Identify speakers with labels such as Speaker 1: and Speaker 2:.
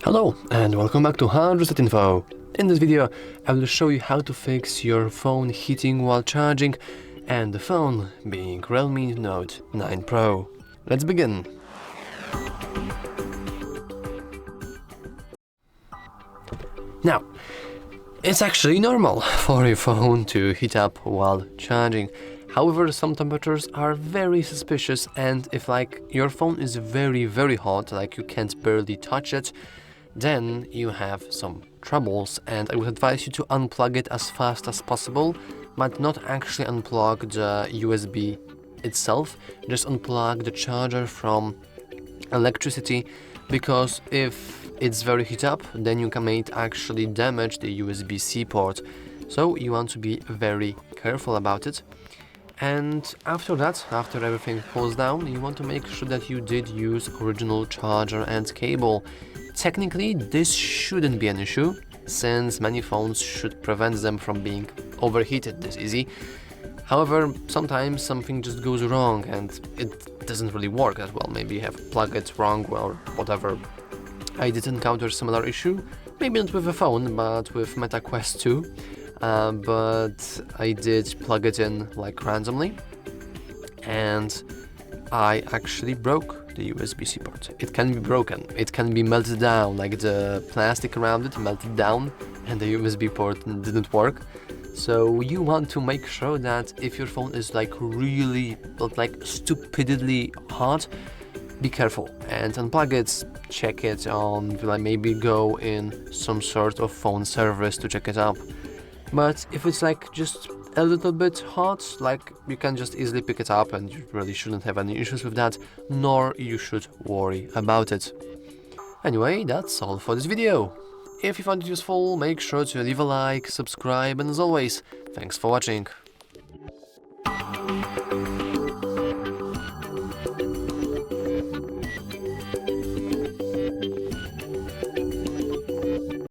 Speaker 1: Hello and welcome back to HardReset.Info. In this video I will show you how to fix your phone heating while charging, and the phone being REDMI Note 9 Pro. Let's begin. Now, it's actually normal for your phone to heat up while charging. However, some temperatures are very suspicious, and if your phone is very hot, like you can't barely touch it, then you have some troubles, and I would advise you to unplug it as fast as possible, but not actually unplug the USB itself. Just unplug the charger from electricity, because if it's very heat up, then you might actually damage the USB-C port. So you want to be very careful about it. And after that, after everything cools down, you want to make sure that you did use original charger and cable. Technically, this shouldn't be an issue, since many phones should prevent them from being overheated this easy. However, sometimes something just goes wrong and it doesn't really work as well. Maybe you have plugged it wrong or whatever. I did encounter similar issue, maybe not with a phone, but with Meta Quest 2. But I did plug it in randomly, and I actually broke the USB-C port. It can be broken, it can be melted down, like the plastic around it melted down and the USB port didn't work. So you want to make sure that if your phone is really stupidly hot, be careful and unplug it, check it on, maybe go in some sort of phone service to check it up. But if it's just a little bit hot, you can just easily pick it up, and you really shouldn't have any issues with that, nor you should worry about it. Anyway, that's all for this video. If you found it useful, make sure to leave a like, subscribe, and as always, thanks for watching.